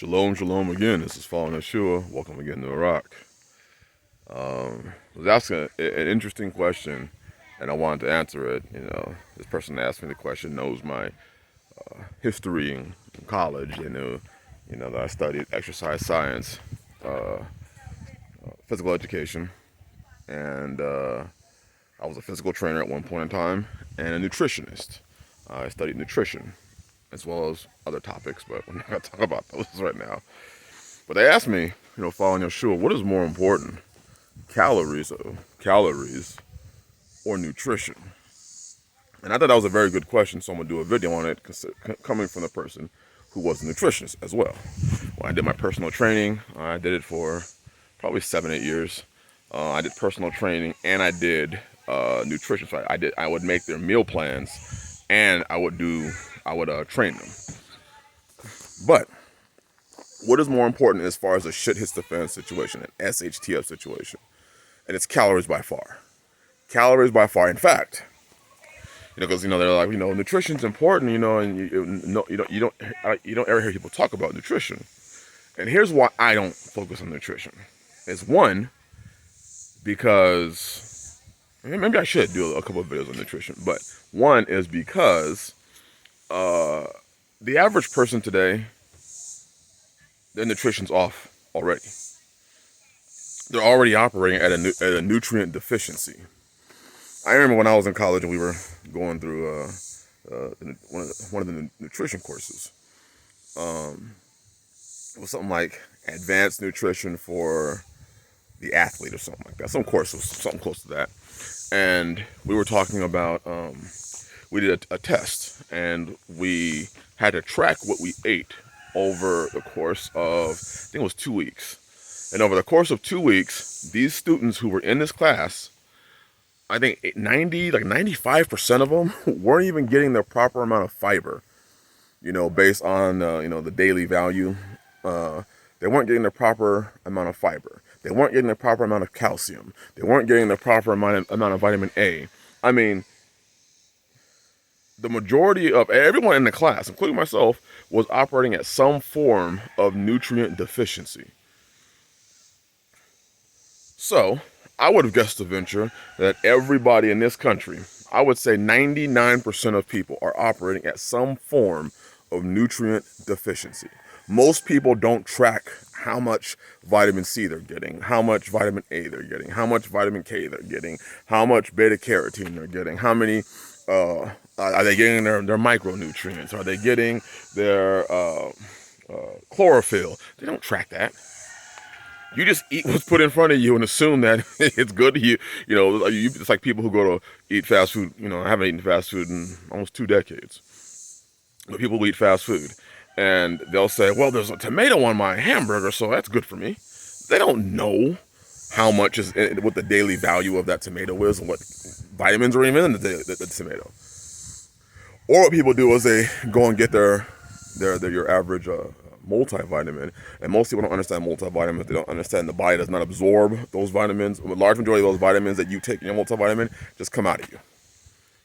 Shalom, shalom again. This is Fallen Ashua. Welcome again to Iraq. I was asking an interesting question, and I wanted to answer it. This person asked me the question knows my history in college. They knew, that I studied exercise science, physical education, and I was a physical trainer at one point in time, and a nutritionist. I studied nutrition as well as other topics, but we're not going to talk about those right now. But they asked me, following your shoe, what is more important, calories or nutrition? And I thought that was a very good question, so I'm going to do a video on it, coming from the person who was a nutritionist as well. When I did my personal training, I did it for probably 7-8 years. I did personal training and I did nutrition. So I would make their meal plans and I would train them. But what is more important as far as a shit hits the fan situation, an SHTF situation? And it's calories by far. Calories by far. In fact, because they're like, nutrition's important, and you don't ever hear people talk about nutrition. And here's why I don't focus on nutrition. It's one, because maybe I should do a couple of videos on nutrition, but one is because the average person today, their nutrition's off already. They're already operating at a nutrient deficiency. I remember when I was in college and we were going through one of the nutrition courses. It was something like advanced nutrition for the athlete or something like that. Some course was something close to that. And we were talking about, we did a test and we had to track what we ate over the course of, I think it was 2 weeks. And over the course of 2 weeks, these students who were in this class, I think 95% of them weren't even getting the proper amount of fiber, based on, the daily value. They weren't getting the proper amount of fiber. They weren't getting the proper amount of calcium. They weren't getting the proper amount of vitamin A. I mean, the majority of everyone in the class, including myself, was operating at some form of nutrient deficiency. So, I would have guessed to venture that everybody in this country, I would say 99% of people are operating at some form of nutrient deficiency. Most people don't track how much vitamin C they're getting, how much vitamin A they're getting, how much vitamin K they're getting, how much beta carotene they're getting, how many are they getting their micronutrients, are they getting their chlorophyll. They don't track that. You just eat what's put in front of you and assume that it's good to you. It's like people who go to eat fast food. I haven't eaten fast food in almost 2 decades. But people who eat fast food, and they'll say, well, there's a tomato on my hamburger, so that's good for me. They don't know how much what the daily value of that tomato is and what vitamins are even in the tomato. Or what people do is they go and get your average multivitamin, and most people don't understand multivitamins. They don't understand the body does not absorb those vitamins. A large majority of those vitamins that you take in your multivitamin just come out of you.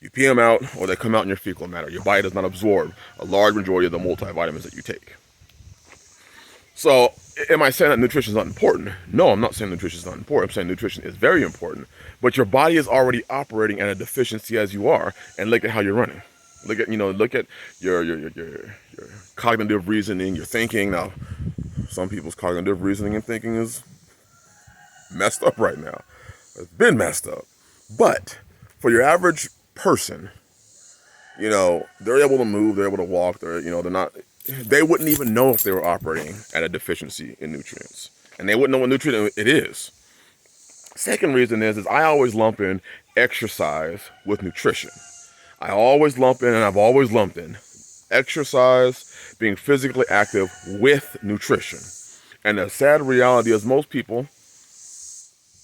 You pee them out, or they come out in your fecal matter. Your body does not absorb a large majority of the multivitamins that you take. So, am I saying that nutrition is not important? No, I'm not saying nutrition is not important. I'm saying nutrition is very important. But your body is already operating at a deficiency as you are, and look at how you're running. Look at your cognitive reasoning, your thinking. Now, some people's cognitive reasoning and thinking is messed up right now. It's been messed up. But for your average person, they're able to move, they're able to walk, they wouldn't even know if they were operating at a deficiency in nutrients. And they wouldn't know what nutrient it is. Second reason is I always lump in exercise with nutrition. I always lump in, and I've always lumped in, exercise, being physically active with nutrition. And the sad reality is most people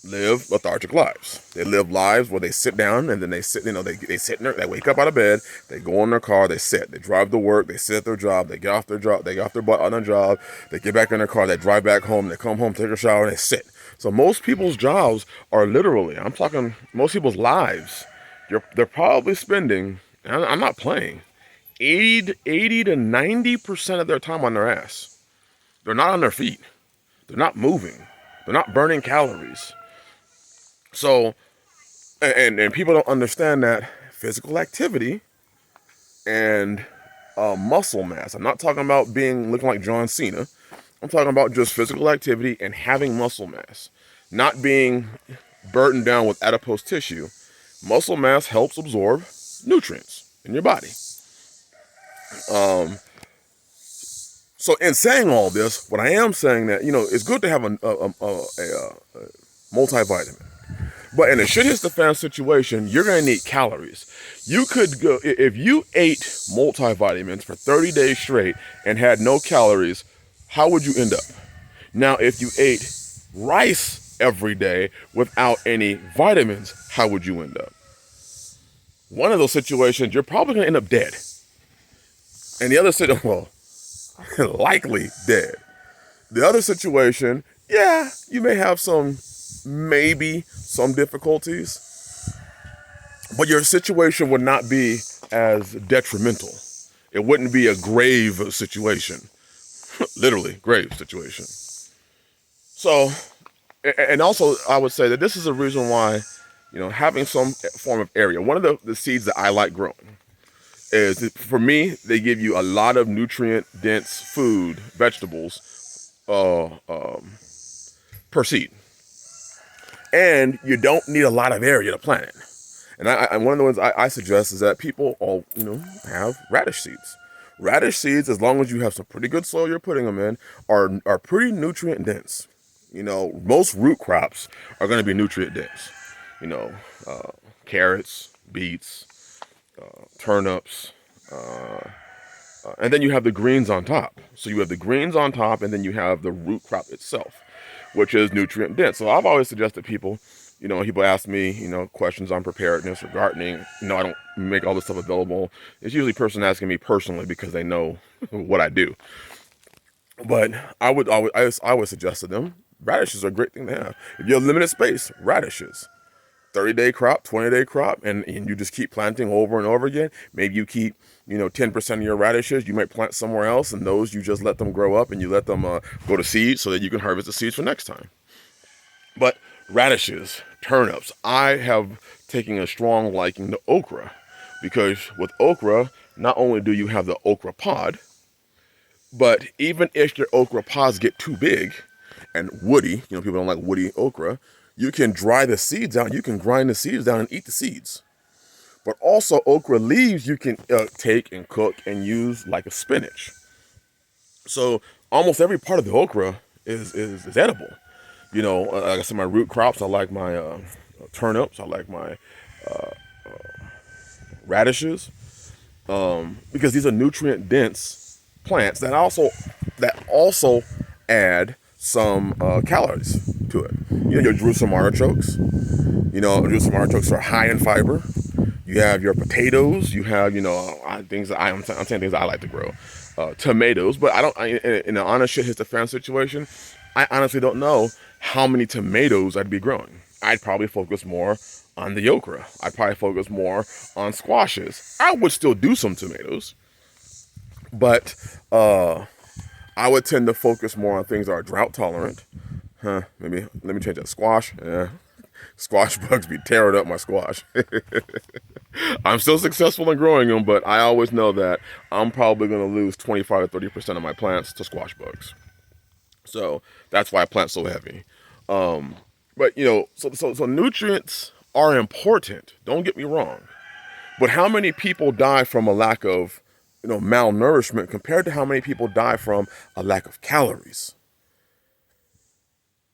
live lethargic lives. They live lives where they sit down and then they sit, they wake up out of bed, they go in their car, they sit, they drive to work, they sit at their job, they get off their job, they get off their butt on their job, they get back in their car, they drive back home, they come home, take a shower, and they sit. So most people's jobs are literally, I'm talking most people's lives, they're probably spending, and I'm not playing, 80 to 90% of their time on their ass. They're not on their feet. They're not moving. They're not burning calories. So, and people don't understand that physical activity and muscle mass. I'm not talking about looking like John Cena. I'm talking about just physical activity and having muscle mass, not being burdened down with adipose tissue. Muscle mass helps absorb nutrients in your body. So in saying all this, what I am saying that, it's good to have a multivitamin. But in a shit hits the fan situation, you're going to need calories. You could go, if you ate multivitamins for 30 days straight and had no calories, how would you end up? Now, if you ate rice every day without any vitamins, how would you end up? One of those situations, you're probably going to end up dead. And the other situation, likely dead. The other situation, yeah, you may have some difficulties, but your situation would not be as detrimental. It wouldn't be a grave situation. Literally, grave situation. So, and also I would say that this is a reason why, having some form of area. One of the seeds that I like growing is, for me, they give you a lot of nutrient-dense food, vegetables, per seed. And you don't need a lot of area to plant it. And one of the ones I suggest is that people all, have radish seeds. Radish seeds, as long as you have some pretty good soil you're putting them in, are pretty nutrient-dense. Most root crops are going to be nutrient-dense. Carrots, beets, turnips, and then you have the greens on top. So you have the greens on top, and then you have the root crop itself, which is nutrient dense. So I've always suggested people, people ask me, questions on preparedness or gardening. I don't make all this stuff available. It's usually a person asking me personally because they know what I do. But I would suggest to them, radishes are a great thing to have. If you have limited space, radishes. 30-day crop, 20-day crop, and you just keep planting over and over again. Maybe you keep, 10% of your radishes, you might plant somewhere else, and those you just let them grow up and you let them go to seed so that you can harvest the seeds for next time. But radishes, turnips, I have taken a strong liking to okra, because with okra, not only do you have the okra pod, but even if your okra pods get too big and woody, people don't like woody okra, you can dry the seeds out. You can grind the seeds down and eat the seeds. But also okra leaves you can take and cook and use like a spinach. So almost every part of the okra is edible. Like I said, my root crops, I like my turnips, I like my radishes, because these are nutrient dense plants that also add some calories to it. Your Jerusalem artichokes. Jerusalem artichokes are high in fiber. You have your potatoes. You have, things that I'm saying things that I like to grow. Tomatoes, but I don't. In an honest shit hits the fan situation, I honestly don't know how many tomatoes I'd be growing. I'd probably focus more on the okra. I'd probably focus more on squashes. I would still do some tomatoes, but I would tend to focus more on things that are drought tolerant. Maybe let me change that. Squash. Yeah. Squash bugs be tearing up my squash. I'm still successful in growing them, but I always know that I'm probably going to lose 25 to 30% of my plants to squash bugs. So that's why I plant so heavy. But so nutrients are important. Don't get me wrong. But how many people die from a lack of, malnourishment compared to how many people die from a lack of calories?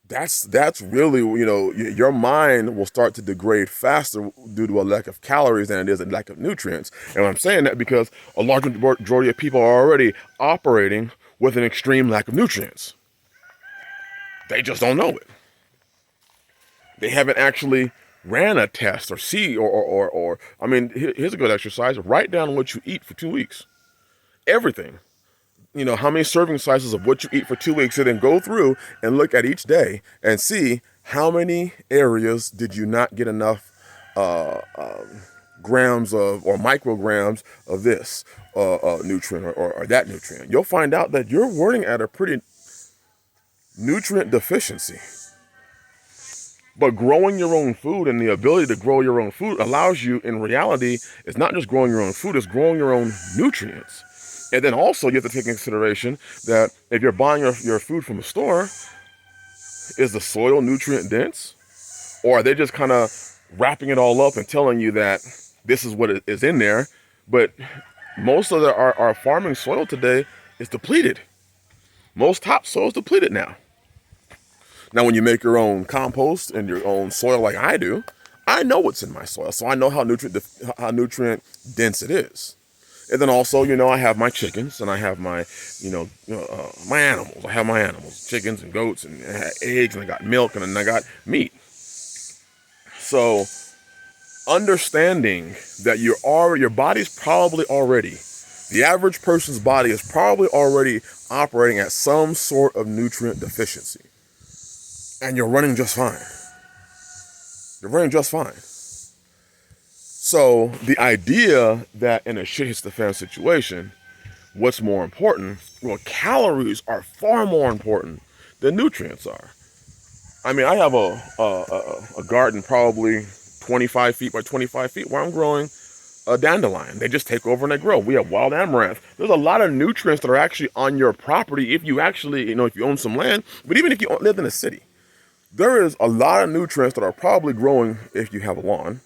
That's really, your mind will start to degrade faster due to a lack of calories than it is a lack of nutrients. And I'm saying that because a large majority of people are already operating with an extreme lack of nutrients. They just don't know it. They haven't actually ran a test or here's a good exercise. Write down what you eat for 2 weeks. Everything. How many serving sizes of what you eat for 2 weeks, and then go through and look at each day and see how many areas did you not get enough grams of or micrograms of this nutrient or that nutrient. You'll find out that you're running at a pretty nutrient deficiency. But growing your own food and the ability to grow your own food allows you, in reality, it's not just growing your own food, it's growing your own nutrients. And then also you have to take into consideration that if you're buying your food from a store, is the soil nutrient dense? Or are they just kind of wrapping it all up and telling you that this is what is in there? But most of our farming soil today is depleted. Most topsoil is depleted now. Now, when you make your own compost and your own soil like I do, I know what's in my soil, so I know how nutrient dense it is. And then also, I have my chickens and I have my, my animals. I have my animals, chickens and goats, and I have eggs, and I got milk, and then I got meat. So, understanding that your body's probably already, the average person's body is probably already operating at some sort of nutrient deficiency. And you're running just fine. You're running just fine. So the idea that in a shit hits the fan situation, what's more important? Well, calories are far more important than nutrients are. I mean, I have a garden probably 25 feet by 25 feet where I'm growing a dandelion. They just take over and they grow. We have wild amaranth. There's a lot of nutrients that are actually on your property if you actually, if you own some land, but even if you live in a city. There is a lot of nutrients that are probably growing if you have a lawn.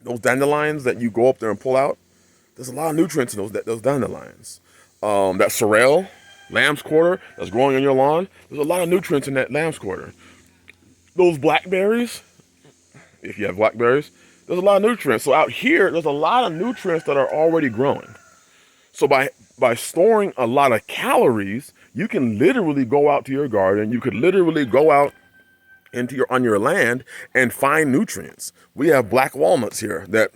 Those dandelions that you go up there and pull out, there's a lot of nutrients in those dandelions. That sorrel, lamb's quarter, that's growing on your lawn, there's a lot of nutrients in that lamb's quarter. Those blackberries, if you have blackberries, there's a lot of nutrients. So out here, there's a lot of nutrients that are already growing. So by storing a lot of calories, you can literally go out to your garden, you could literally go out on your land and find nutrients. We have black walnuts here that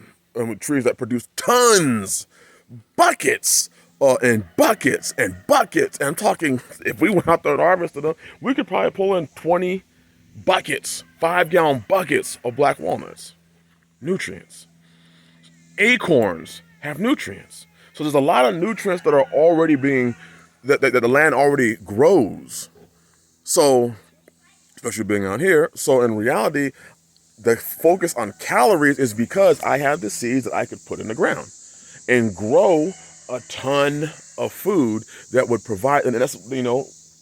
trees that produce tons, buckets, and buckets and buckets. And I'm talking, if we went out there and harvested them, we could probably pull in 20 buckets, 5-gallon buckets of black walnuts. Nutrients. Acorns have nutrients. So there's a lot of nutrients that are already that the land already grows. So especially being out here. So in reality, the focus on calories is because I have the seeds that I could put in the ground and grow a ton of food that would provide, and that's,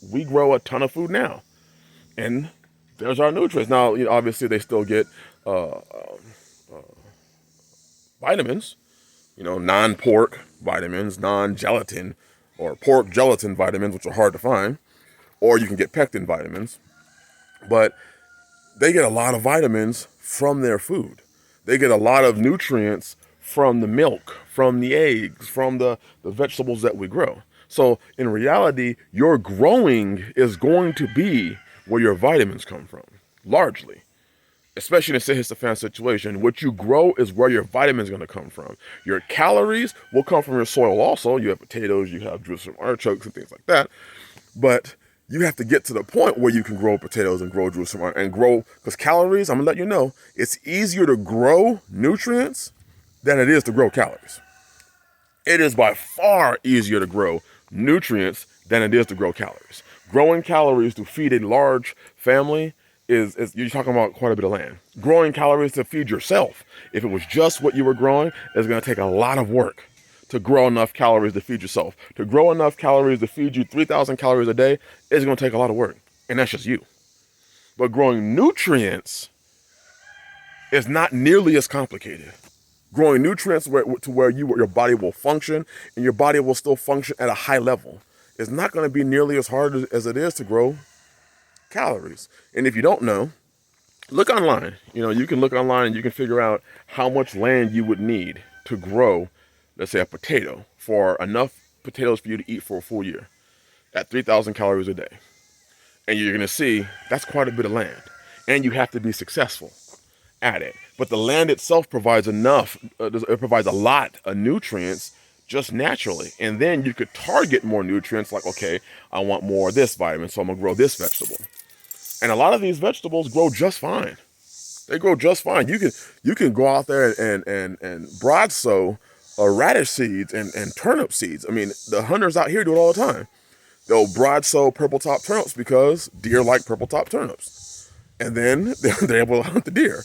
we grow a ton of food now. And there's our nutrients. Now, obviously they still get vitamins, non-pork vitamins, non-gelatin or pork gelatin vitamins, which are hard to find, or you can get pectin vitamins. But they get a lot of vitamins from their food. They get a lot of nutrients from the milk, from the eggs, from the vegetables that we grow. So in reality, your growing is going to be where your vitamins come from, largely. Especially in a hit-the-fan situation, what you grow is where your vitamins are going to come from. Your calories will come from your soil also. You have potatoes, you have Jerusalem artichokes and things like that. But you have to get to the point where you can grow potatoes and grow Jerusalem and grow, because calories, I'm gonna let you know, it's easier to grow nutrients than it is to grow calories. It is by far easier to grow nutrients than it is to grow calories. Growing calories to feed a large family is you're talking about quite a bit of land. Growing calories to feed yourself, if it was just what you were growing, is gonna take a lot of work to grow enough calories to feed yourself. To grow enough calories to feed you 3,000 calories a day is going to take a lot of work. And that's just you. But growing nutrients is not nearly as complicated. Growing nutrients to where your body will function, and your body will still function at a high level, is not going to be nearly as hard as it is to grow calories. And if you don't know, look online. You can look online and you can figure out how much land you would need to grow, let's say, a potato, for enough potatoes for you to eat for a full year at 3,000 calories a day. And you're going to see that's quite a bit of land. And you have to be successful at it. But the land itself provides enough, it provides a lot of nutrients just naturally. And then you could target more nutrients, like, okay, I want more of this vitamin, so I'm going to grow this vegetable. And a lot of these vegetables grow just fine. They grow just fine. You can go out there and broad sow radish seeds and turnip seeds. I mean, the hunters out here do it all the time. they'll broad sow purple top turnips because deer like purple top turnips. And then they're able to hunt the deer.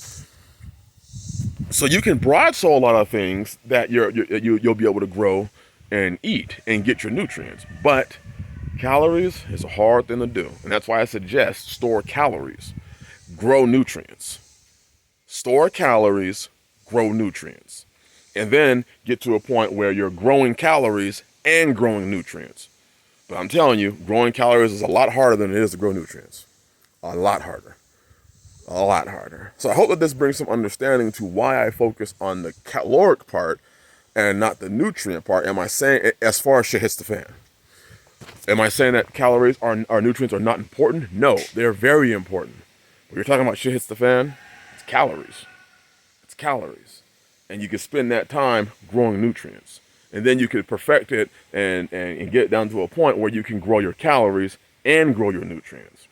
So you can broad sow a lot of things that you'll be able to grow and eat and get your nutrients. But calories is a hard thing to do. And that's why I suggest store calories, grow nutrients. Store calories, grow nutrients. And then get to a point where you're growing calories and growing nutrients. But I'm telling you, growing calories is a lot harder than it is to grow nutrients. A lot harder. A lot harder. So I hope that this brings some understanding to why I focus on the caloric part and not the nutrient part. Am I saying, as far as shit hits the fan? Am I saying that calories or nutrients are not important? No, they're very important. When you're talking about shit hits the fan, it's calories. It's calories. And you can spend that time growing nutrients. And then you could perfect it and get it down to a point where you can grow your calories and grow your nutrients.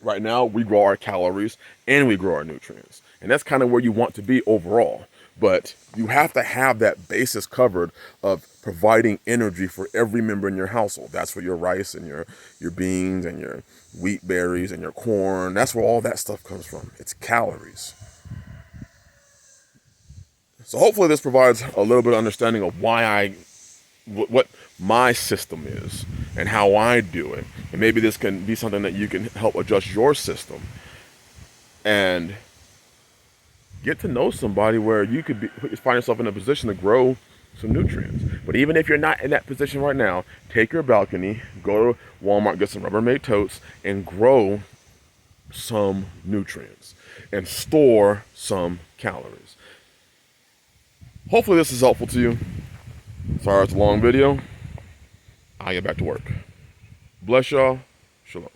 Right now, we grow our calories and we grow our nutrients. And that's kind of where you want to be overall. But you have to have that basis covered of providing energy for every member in your household. That's where your rice and your beans and your wheat berries and your corn, that's where all that stuff comes from. It's calories. So hopefully this provides a little bit of understanding of why what my system is and how I do it. And maybe this can be something that you can help adjust your system and get to know somebody where you could find yourself in a position to grow some nutrients. But even if you're not in that position right now, take your balcony, go to Walmart, get some Rubbermaid totes, and grow some nutrients and store some calories. Hopefully this is helpful to you. Sorry it's a long video. I'll get back to work. Bless y'all. Shalom.